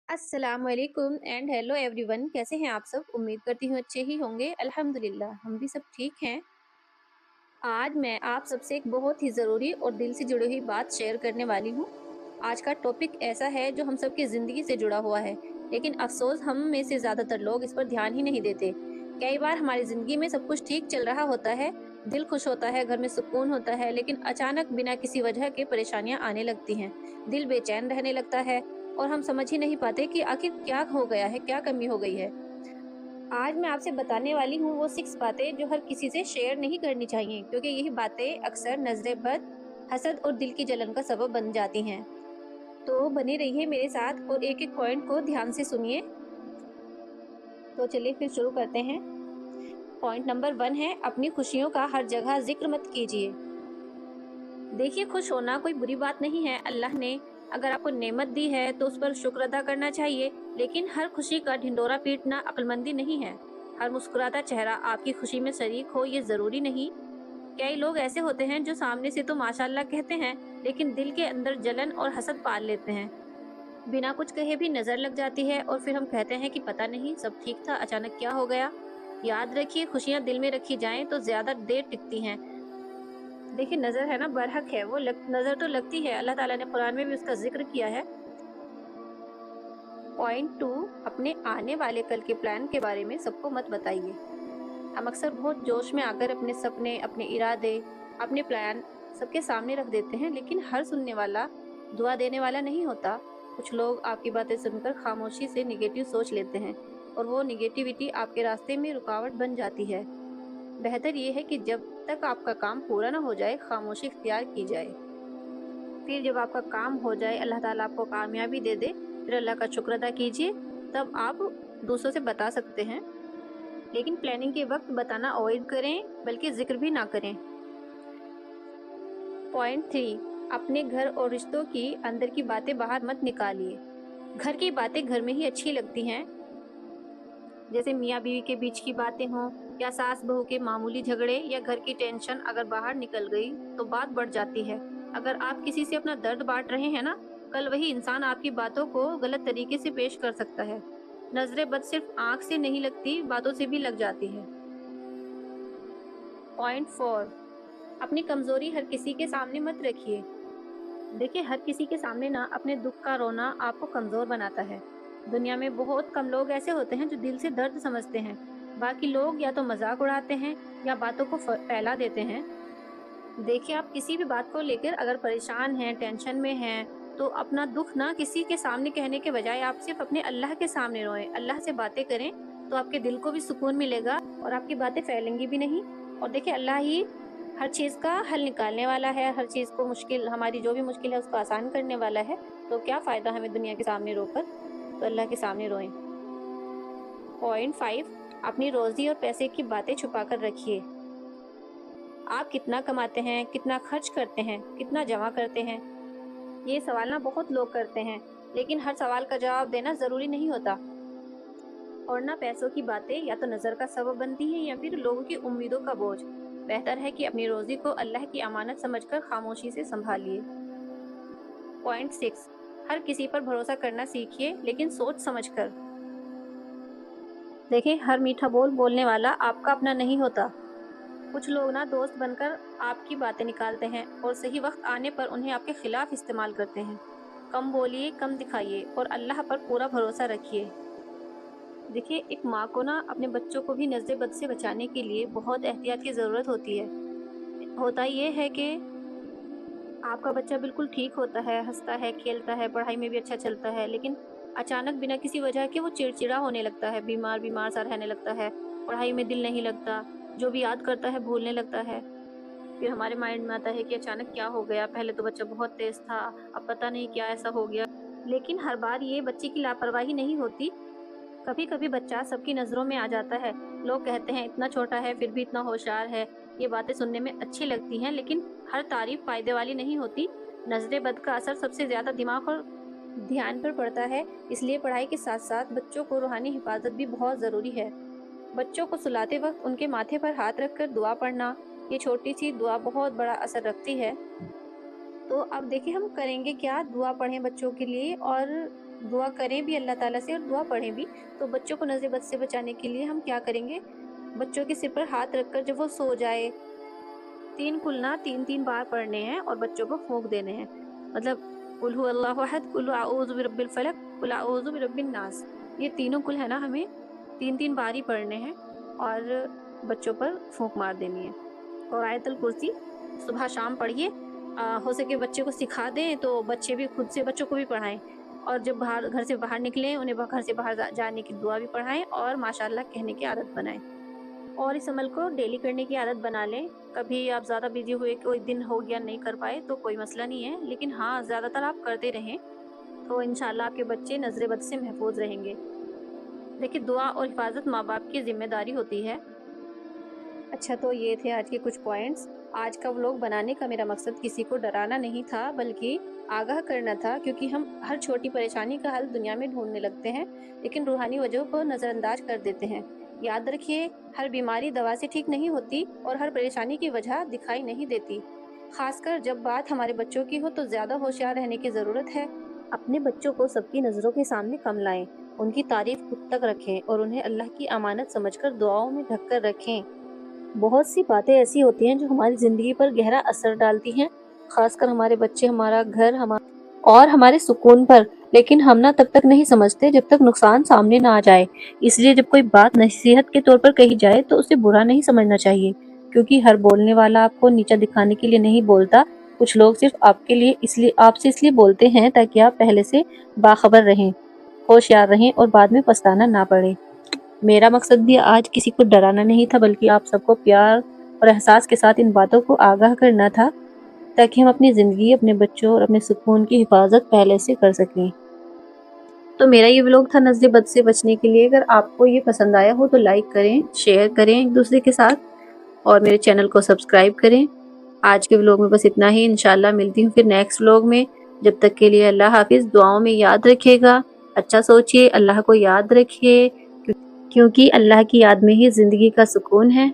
अस्सलामुअलैकुम and hello everyone. कैसे हैं आप सब? उम्मीद करती हूँ अच्छे ही होंगे। अल्हम्दुलिल्लाह हम भी सब ठीक हैं। आज मैं आप सबसे एक बहुत ही ज़रूरी और दिल से जुड़ी हुई बात शेयर करने वाली हूँ। आज का टॉपिक ऐसा है जो हम सबकी ज़िंदगी से जुड़ा हुआ है, लेकिन अफ़सोस हम में से ज़्यादातर लोग इस पर ध्यान ही नहीं देते। कई बार हमारी ज़िंदगी में सब कुछ ठीक चल रहा होता है, दिल खुश होता है, घर में सुकून होता है, लेकिन अचानक बिना किसी वजह के परेशानियाँ आने लगती हैं। दिल बेचैन रहने लगता है और हम समझ ही नहीं पाते कि आखिर क्या हो गया है, क्या कमी हो गई है। आज मैं आपसे बताने वाली हूँ वो 6 बातें जो हर किसी से शेयर नहीं करनी चाहिए, क्योंकि यही बातें अक्सर नज़रे बद, हसद और दिल की जलन का सबब बन जाती हैं। तो बने रहिए मेरे साथ और एक-एक पॉइंट को ध्यान से सुनिए। तो चलिए फिर शुरू करते हैं। पॉइंट नंबर 1 है, अपनी खुशियों का हर जगह ज़िक्र मत कीजिए। देखिए, खुश होना कोई बुरी बात नहीं है। अल्लाह ने अगर आपको नेमत दी है तो उस पर शुक्र अदा करना चाहिए, लेकिन हर खुशी का ढिंढोरा पीटना अक्लमंदी नहीं है। हर मुस्कुराता चेहरा आपकी खुशी में शरीक हो, ये ज़रूरी नहीं। कई लोग ऐसे होते हैं जो सामने से तो माशाअल्लाह कहते हैं, लेकिन दिल के अंदर जलन और हसद पाल लेते हैं। बिना कुछ कहे भी नज़र लग जाती है और फिर हम कहते हैं कि पता नहीं, सब ठीक था, अचानक क्या हो गया। याद रखिए, खुशियाँ दिल में रखी जाएं तो ज़्यादा देर टिकती हैं। देखिए, नज़र है ना, बरहक है, वो नज़र तो लगती है। अल्लाह ताला ने कुरान में भी उसका ज़िक्र किया है। पॉइंट 2, अपने आने वाले कल के प्लान के बारे में सबको मत बताइए। हम अक्सर बहुत जोश में आकर अपने सपने, अपने इरादे, अपने प्लान सबके सामने रख देते हैं, लेकिन हर सुनने वाला दुआ देने वाला नहीं होता। कुछ लोग आपकी बातें सुनकर खामोशी से निगेटिव सोच लेते हैं और वो निगेटिविटी आपके रास्ते में रुकावट बन जाती है। बेहतर ये है कि जब तक आपका काम पूरा ना हो जाए, खामोशी इख्तियार की जाए। फिर जब आपका काम हो जाए, अल्लाह ताला आपको कामयाबी दे दे, फिर अल्लाह का शुक्र अदा कीजिए, तब आप दूसरों से बता सकते हैं। लेकिन प्लानिंग के वक्त बताना अवॉइड करें, बल्कि ज़िक्र भी ना करें। पॉइंट 3, अपने घर और रिश्तों की अंदर की बातें बाहर मत निकालिए। घर की बातें घर में ही अच्छी लगती हैं, जैसे मियाँ बीवी के बीच की बातें हों या सास बहू के मामूली झगड़े या घर की टेंशन अगर बाहर निकल गई तो बात बढ़ जाती है। अगर आप किसी से अपना दर्द बांट रहे हैं ना, कल वही इंसान आपकी बातों को गलत तरीके से पेश कर सकता है। नजरें बद सिर्फ आंख से नहीं लगती, बातों से भी लग जाती है। पॉइंट 4, अपनी कमजोरी हर किसी के सामने मत रखिए। देखिए, हर किसी के सामने ना अपने दुख का रोना आपको कमजोर बनाता है। दुनिया में बहुत कम लोग ऐसे होते हैं जो दिल से दर्द समझते हैं। बाकी लोग या तो मजाक उड़ाते हैं या बातों को फैला देते हैं। देखिए, आप किसी भी बात को लेकर अगर परेशान हैं, टेंशन में हैं, तो अपना दुख ना किसी के सामने कहने के बजाय आप सिर्फ अपने अल्लाह के सामने रोएं, अल्लाह से बातें करें, तो आपके दिल को भी सुकून मिलेगा और आपकी बातें फैलेंगी भी नहीं। और देखिए, अल्लाह ही हर चीज़ का हल निकालने वाला है, हर चीज़ को मुश्किल, हमारी जो भी मुश्किल है उसको आसान करने वाला है। तो क्या फ़ायदा हमें दुनिया के सामने रोकर, तो अल्लाह के सामने रोएं। पॉइंट 5, अपनी रोज़ी और पैसे की बातें छुपा कर रखिए। आप कितना कमाते हैं, कितना खर्च करते हैं, कितना जमा करते हैं? ये सवाल ना बहुत लोग करते हैं, लेकिन हर सवाल का जवाब देना ज़रूरी नहीं होता। और ना पैसों की बातें या तो नज़र का सबब बनती हैं या फिर लोगों की उम्मीदों का बोझ। बेहतर है कि अपनी रोज़ी को अल्लाह की अमानत समझकर खामोशी से संभालिए। पॉइंट 6, हर किसी पर भरोसा करना सीखिए, लेकिन सोच समझकर। देखिए, हर मीठा बोल बोलने वाला आपका अपना नहीं होता। कुछ लोग ना दोस्त बनकर आपकी बातें निकालते हैं और सही वक्त आने पर उन्हें आपके खिलाफ इस्तेमाल करते हैं। कम बोलिए, कम दिखाइए और अल्लाह पर पूरा भरोसा रखिए। देखिए, एक माँ को ना अपने बच्चों को भी नज़र बद से बचाने के लिए बहुत एहतियात की ज़रूरत होती है। होता ये है कि आपका बच्चा बिल्कुल ठीक होता है, हंसता है, खेलता है, पढ़ाई में भी अच्छा चलता है, लेकिन अचानक बिना किसी वजह के वो चिड़चिड़ा होने लगता है, बीमार बीमार सा रहने लगता है, पढ़ाई में दिल नहीं लगता, जो भी याद करता है भूलने लगता है। फिर हमारे माइंड में आता है कि अचानक क्या हो गया, पहले तो बच्चा बहुत तेज था, अब पता नहीं क्या ऐसा हो गया। लेकिन हर बार ये बच्चे की लापरवाही नहीं होती। कभी कभी बच्चा सबकी नज़रों में आ जाता है। लोग कहते हैं इतना छोटा है फिर भी इतना होशियार है। ये बातें सुनने में अच्छी लगती हैं, लेकिन हर तारीफ फायदे वाली नहीं होती। नजरे बद का असर सबसे ज़्यादा दिमाग और ध्यान पर पड़ता है। इसलिए पढ़ाई के साथ साथ बच्चों को रूहानी हिफाजत भी बहुत ज़रूरी है। बच्चों को सुलाते वक्त उनके माथे पर हाथ रखकर दुआ पढ़ना, ये छोटी सी दुआ बहुत बड़ा असर रखती है। तो अब देखिए, हम करेंगे क्या, दुआ पढ़ें बच्चों के लिए और دعا کریں بھی اللہ تعالیٰ سے اور دعا پڑھیں بھی۔ تو بچوں کو نظر بد سے بچانے کے لیے ہم کیا کریں گے، بچوں کے سر پر ہاتھ رکھ کر جب وہ سو جائے 3 کلنا 3 بار پڑھنے ہیں اور بچوں کو پھونک دینے ہیں، مطلب قل هو اللہ احد، قل اعوذ برب الفلق، قل اعوذ برب الناس، یہ تینوں کل ہے نا ہمیں 3 بار ہی پڑھنے ہیں اور بچوں پر پھونک مار دینی ہے۔ اور آیت الکرسی صبح شام پڑھیے، ہو سکے بچے کو سکھا دیں تو بچے بھی خود سے بچوں کو بھی پڑھائیں، اور جب گھر سے باہر نکلیں انہیں گھر سے باہر جانے کی دعا بھی پڑھائیں اور ماشاءاللہ کہنے کی عادت بنائیں، اور اس عمل کو ڈیلی کرنے کی عادت بنا لیں۔ کبھی آپ زیادہ بزی ہوئے کوئی دن ہو گیا نہیں کر پائے تو کوئی مسئلہ نہیں ہے، لیکن ہاں زیادہ تر آپ کرتے رہیں تو انشاءاللہ آپ کے بچے نظر بد سے محفوظ رہیں گے۔ دیکھیے دعا اور حفاظت ماں باپ کی ذمہ داری ہوتی ہے۔ اچھا، تو یہ تھے آج کے کچھ پوائنٹس۔ آج کا ولاگ بنانے کا میرا مقصد کسی کو ڈرانا نہیں تھا بلکہ آگاہ کرنا تھا، کیونکہ ہم ہر چھوٹی پریشانی کا حل دنیا میں ڈھونڈنے لگتے ہیں لیکن روحانی وجہ کو نظر انداز کر دیتے ہیں۔ یاد رکھیے، ہر بیماری دوا سے ٹھیک نہیں ہوتی اور ہر پریشانی کی وجہ دکھائی نہیں دیتی، خاص کر جب بات ہمارے بچوں کی ہو تو زیادہ ہوشیار رہنے کی ضرورت ہے۔ اپنے بچوں کو سب کی نظروں کے سامنے کم لائیں، ان کی تعریف خود تک رکھیں اور انہیں اللہ کی امانت سمجھ کر دعاؤں میں ڈھک کر رکھیں۔ بہت سی باتیں ایسی ہوتی ہیں جو ہماری زندگی پر گہرا اثر ڈالتی ہیں، خاص کر ہمارے بچے، ہمارا گھر، اور ہمارے سکون پر، لیکن ہم نہ تب تک نہیں سمجھتے جب تک نقصان سامنے نہ آ جائے۔ اس لیے جب کوئی بات نصیحت کے طور پر کہی جائے تو اسے برا نہیں سمجھنا چاہیے، کیونکہ ہر بولنے والا آپ کو نیچا دکھانے کے لیے نہیں بولتا۔ کچھ لوگ صرف آپ سے اس لیے بولتے ہیں تاکہ آپ پہلے سے باخبر رہیں، ہوشیار رہیں اور بعد میں پچھتانا نہ پڑے۔ میرا مقصد بھی آج کسی کو ڈرانا نہیں تھا بلکہ آپ سب کو پیار اور احساس کے ساتھ ان باتوں کو آگاہ کرنا تھا، تاکہ ہم اپنی زندگی، اپنے بچوں اور اپنے سکون کی حفاظت پہلے سے کر سکیں۔ تو میرا یہ ولاگ تھا نظر بد سے بچنے کے لیے۔ اگر آپ کو یہ پسند آیا ہو تو لائک کریں، شیئر کریں ایک دوسرے کے ساتھ، اور میرے چینل کو سبسکرائب کریں۔ آج کے ولاگ میں بس اتنا ہی، انشاءاللہ ملتی ہوں پھر نیکسٹ ولاگ میں۔ جب تک کے لیے اللہ حافظ۔ دعاؤں میں یاد رکھیے گا، اچھا سوچیے، اللہ کو یاد رکھیے، کیونکہ اللہ کی یاد میں ہی زندگی کا سکون ہے۔